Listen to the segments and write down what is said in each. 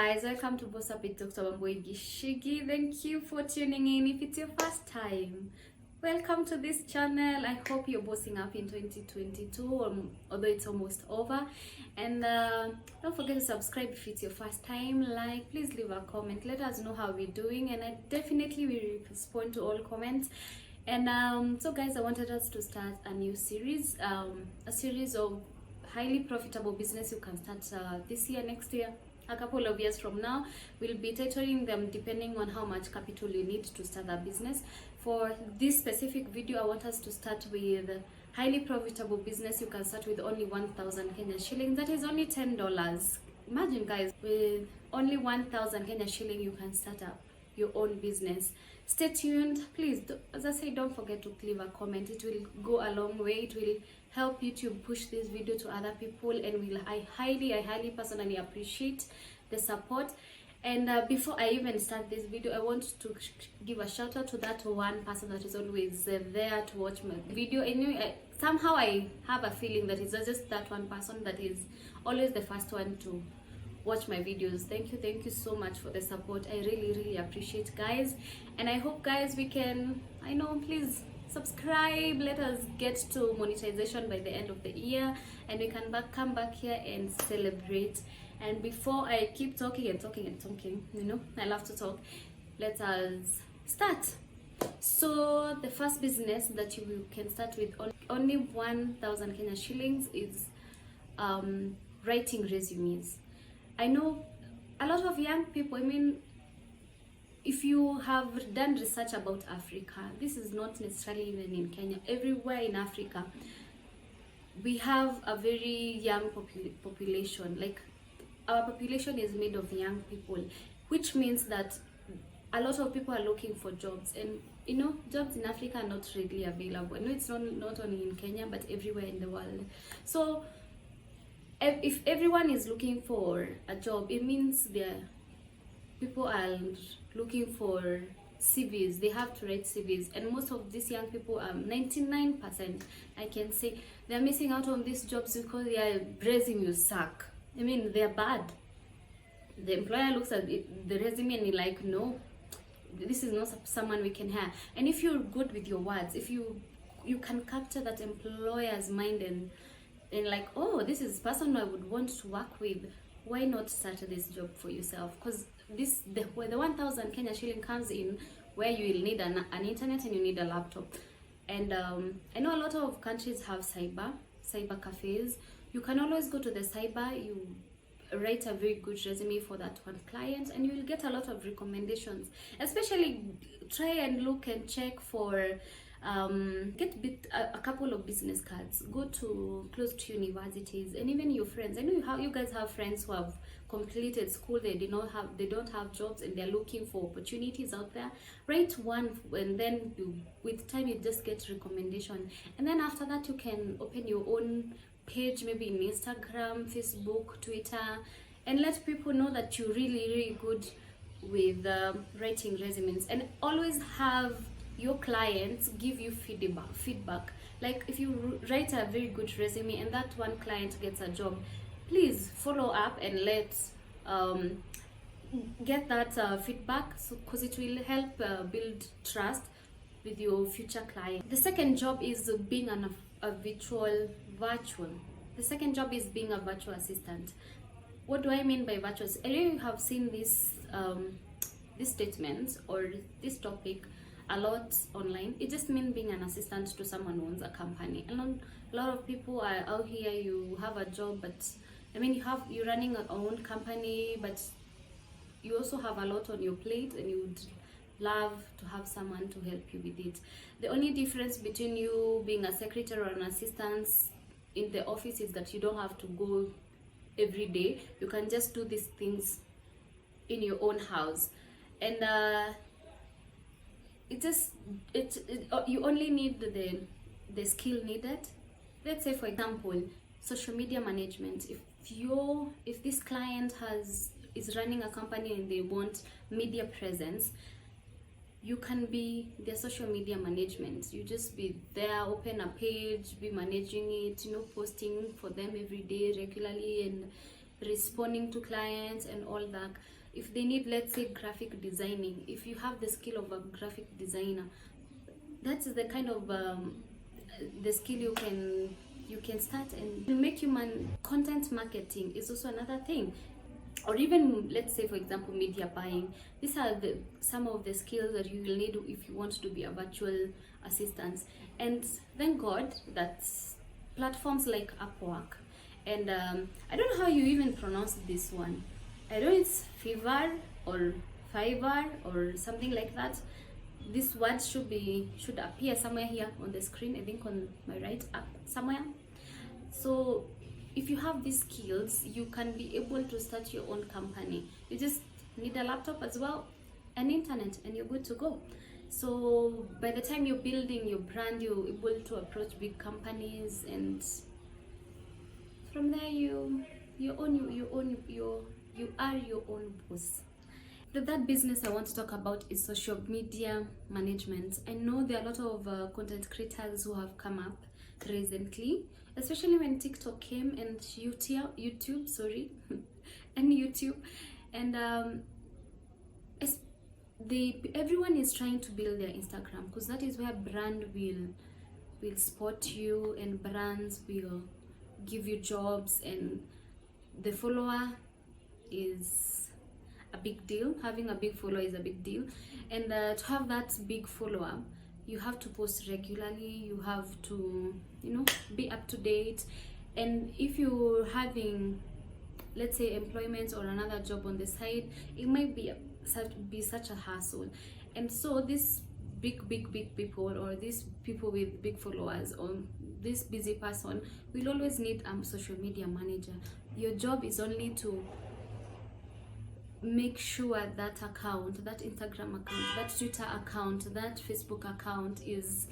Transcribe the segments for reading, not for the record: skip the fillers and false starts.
guys, welcome to Boss Up with Dr. Wamboigi Shigi. Thank you for tuning in. If it's your first time, welcome to this channel. I hope you're bossing up in 2022, although it's almost over. And don't forget to subscribe if it's your first time. Like, please leave a comment. Let us know how we're doing, and I definitely will respond to all comments. And so guys, I wanted us to start a new series, a series of highly profitable business you can start this year, next year, a couple of years from now. We'll be titling them depending on how much capital you need to start a business. For this specific video, I want us to start with highly profitable business you can start with only 1,000 Kenya shillings. That is only $10. Imagine guys, with only 1,000 Kenya shilling you can start up your own business. Stay tuned, please. As I say, don't forget to leave a comment. It will go a long way. It will help YouTube push this video to other people, and I highly personally appreciate the support. And before I even start this video, I want to give a shout out to that one person that is always there to watch my video. Anyway, somehow I have a feeling that it's just that one person that is always the first one to watch my videos. Thank you so much for the support. I really appreciate, guys, and I hope, guys, we can, I know, please subscribe. Let us get to monetization by the end of the year, and we can come back here and celebrate. And before I keep talking, you know, I love to talk, let us start. So the first business that you can start with only 1,000 Kenya shillings is writing resumes. I know a lot of young people, I mean, if you have done research about Africa, this is not necessarily even in Kenya, everywhere in Africa, we have a very young population. Like, our population is made of young people, which means that a lot of people are looking for jobs. And you know, jobs in Africa are not readily available. No, it's not only in Kenya, but everywhere in the world. So if everyone is looking for a job, it means people are looking for CVs. They have to write CVs, and most of these young people, 99%, I can say, they're missing out on these jobs because their resumes suck. I mean, they're bad. The employer looks at the resume and you're like, no, this is not someone we can hire. And if you're good with your words, if you can capture that employer's mind and like, oh, this is a person I would want to work with, why not start this job for yourself? Because where the 1,000 Kenya shilling comes in, where you will need an internet and you need a laptop. And I know a lot of countries have cyber cafes. You can always go to the cyber, you write a very good resume for that one client, and you will get a lot of recommendations. Especially try and look and check for get a couple of business cards. Go to close to universities, and even your friends. I know you guys have friends who have completed school, they don't have jobs, and they're looking for opportunities out there. Write one, and then with time you just get recommendation, and then after that you can open your own page, maybe in Instagram, Facebook, Twitter, and let people know that you're really good with writing resumes. And always have your clients give you feedback. Like, if you write a very good resume and that one client gets a job, please follow up and let's get that feedback, because it will help build trust with your future client. The second job is being a virtual. The second job is being a virtual assistant. What do I mean by virtual? I know you have seen this statement or this topic a lot online. It just means being an assistant to someone who owns a company. And a lot of people are out here, you have a job, but I mean, you're running your own company, but you also have a lot on your plate, and you would love to have someone to help you with it. The only difference between you being a secretary or an assistant in the office is that you don't have to go every day. You can just do these things in your own house, and you only need the skill needed. Let's say, for example, social media management. If this client is running a company and they want media presence, you can be their social media management. You just be there, open a page, be managing it, you know, posting for them every day regularly, and responding to clients and all that. If they need, let's say, graphic designing, if you have the skill of a graphic designer, that's the kind of the skill you can start and make human. Content marketing is also another thing, or even, let's say, for example, media buying. These are some of the skills that you will need if you want to be a virtual assistant. And thank God that platforms like Upwork and I don't know how you even pronounce this one. I don't know, it's Fiverr or Fiverr or something like that. This word should appear somewhere here on the screen, I think on my right up somewhere. So if you have these skills, you can be able to start your own company. You just need a laptop as well, and internet, and you're good to go. So by the time you're building your brand, you're able to approach big companies, and from there you are your own boss. The third business I want to talk about is social media management. I know there are a lot of content creators who have come up recently, especially when TikTok came and YouTube, sorry, and YouTube, and everyone is trying to build their Instagram, because that is where brand will spot you, and brands will give you jobs, and the follower is a big deal. Having a big follower is a big deal, and to have that big follower, you have to post regularly, you have to, be up to date. And if you're having, let's say, employment or another job on the side, it might be such a hassle. And so this big people, or these people with big followers, or this busy person will always need a social media manager. Your job is only to make sure that account, that Instagram account, that Twitter account, that Facebook account is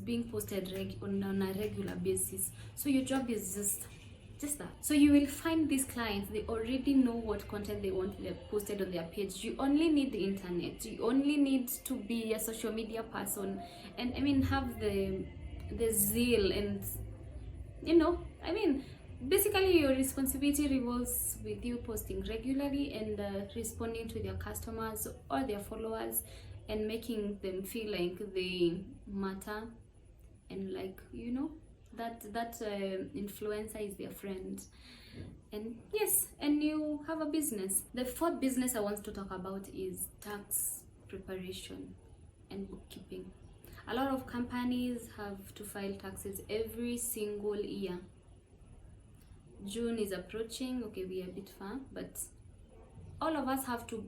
being posted on a regular basis. So your job is just that. So you will find these clients, they already know what content they want posted on their page. You only need the internet, you only need to be a social media person, and have the zeal, and basically your responsibility revolves with you posting regularly and responding to their customers or their followers, and making them feel like they matter, and that influencer is their friend. And yes, and you have a business. The fourth business I want to talk about is tax preparation and bookkeeping. A lot of companies have to file taxes every single year. June is approaching. Okay, we are a bit far, but all of us have to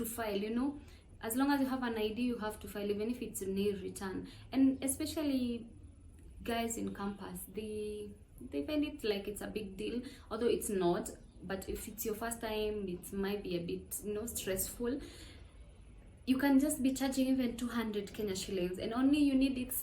file. As long as you have an ID, you have to file, even if it's a nil return. And especially guys in campus, they find it like it's a big deal, although it's not. But if it's your first time, it might be a bit stressful. You can just be charging even 200 Kenya shillings, and only you need it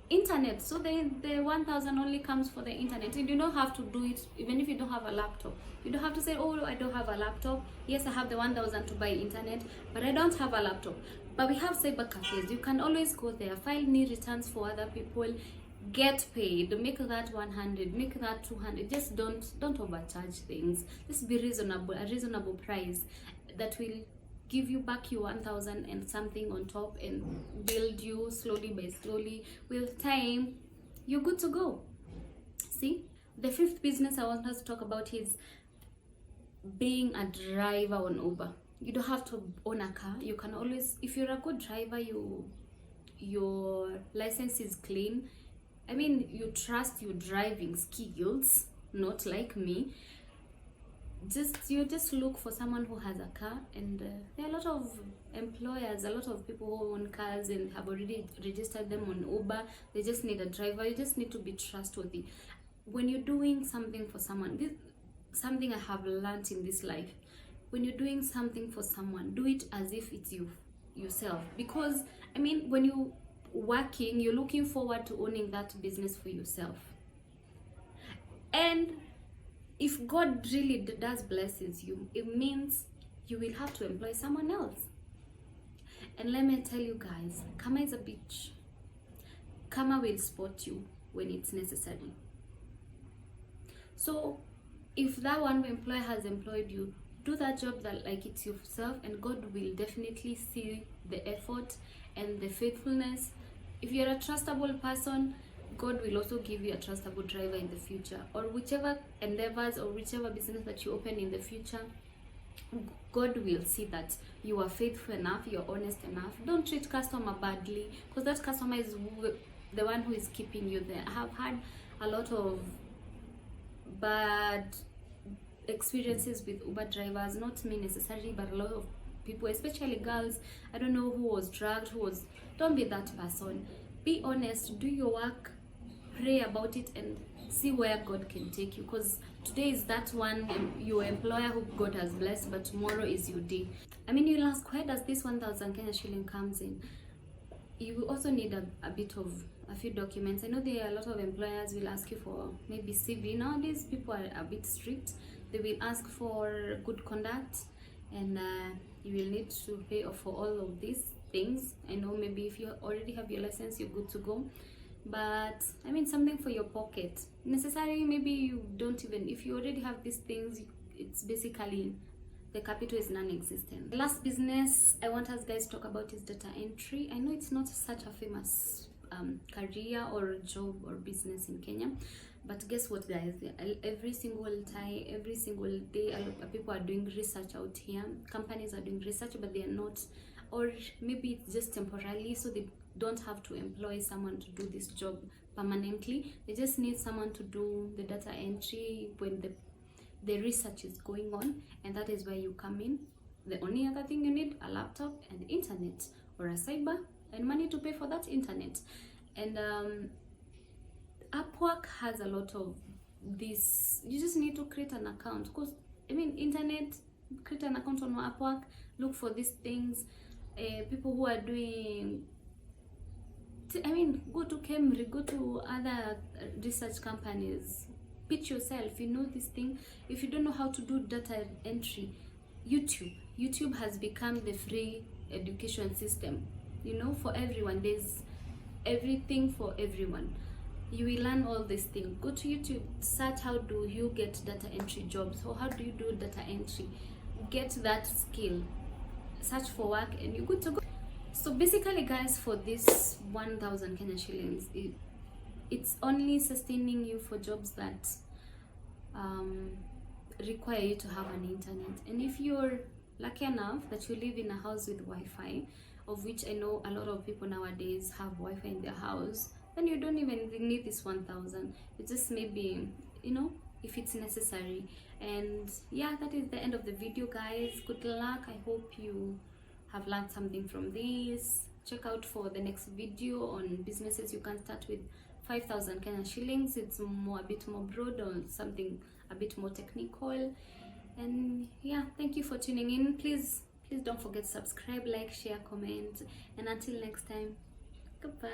internet. So the 1000 only comes for the internet, and you don't have to do it even if you don't have a laptop. You don't have to say, oh, I don't have a laptop. Yes, I have the 1000 to buy internet, but I don't have a laptop. But we have cyber cafes. You can always go there, file new returns for other people, get paid, make that 100, make that 200. Just don't overcharge things. Just be reasonable, a reasonable price that will give you back your 1000 and something on top, and build you slowly by slowly. With time, you're good to go. See, the fifth business I want us to talk about is being a driver on Uber. You don't have to own a car. You can always, if you're a good driver, your license is clean. You trust your driving skills, not like me. You just look for someone who has a car, and there are a lot of employers, a lot of people who own cars and have already registered them on Uber. They just need a driver. You just need to be trustworthy. When you're doing something for someone, this something I have learned in this life. When you're doing something for someone, do it as if it's yourself. Because when you're working, you're looking forward to owning that business for yourself. And if God really does blesses you, it means you will have to employ someone else. And let me tell you guys, karma is a bitch. Karma will spot you when it's necessary. So if that one employer has employed you, do that job that like it's yourself, and God will definitely see the effort and the faithfulness. If you're a trustable person, God will also give you a trustable driver in the future, or whichever endeavors or whichever business that you open in the future. God will see that you are faithful enough, you're honest enough. Don't treat customer badly, because that customer is the one who is keeping you there. I have had a lot of bad experiences with Uber drivers, not me necessarily, but a lot of people, especially girls. I don't know who was drugged, who was. Don't be that person. Be honest, do your work, pray about it, and see where God can take you, because today is that one your employer who God has blessed, but tomorrow is your day. I mean, you'll ask, where does this 1,000 Kenya shilling comes in? You will also need a bit of a few documents. I know there are a lot of employers will ask you for maybe CV. Nowadays people are a bit strict. They will ask for good conduct, and you will need to pay for all of these things. I know maybe if you already have your license, you're good to go, but I mean something for your pocket. Necessarily, maybe you don't even, if you already have these things, it's basically the capital is non-existent. The last business I want us guys to talk about is data entry. I know it's not such a famous career or job or business in Kenya, but guess what guys, every single time, every single day, a lot of people are doing research out here. Companies are doing research, but they are not, or maybe it's just temporarily, so they don't have to employ someone to do this job permanently. They just need someone to do the data entry when the research is going on, and that is where you come in. The only other thing you need, a laptop and internet, or a cyber, and money to pay for that internet. And Upwork has a lot of this. You just need to create an account, because I mean internet, create an account on Upwork, look for these things. People who are doing, I mean, go to Cambridge, go to other research companies, pitch yourself. You know this thing. If you don't know how to do data entry, YouTube has become the free education system, you know, for everyone. There's everything for everyone. You will learn all these things. Go to YouTube, search how do you get data entry jobs, or how do you do data entry, get that skill, search for work, and you're good to go. So basically guys, for this 1,000 Kenya shillings, it's only sustaining you for jobs that require you to have an internet. And if you're lucky enough that you live in a house with Wi-Fi, of which I know a lot of people nowadays have Wi-Fi in their house, then you don't even need this 1,000. It's just maybe, you know, if it's necessary. And yeah, that is the end of the video guys. Good luck. I hope you have learned something from this. Check out for the next video on businesses you can start with 5,000 Kenya shillings. It's a bit more broad, or something a bit more technical. And yeah, thank you for tuning in. Please don't forget to subscribe, like, share, comment, and until next time, goodbye.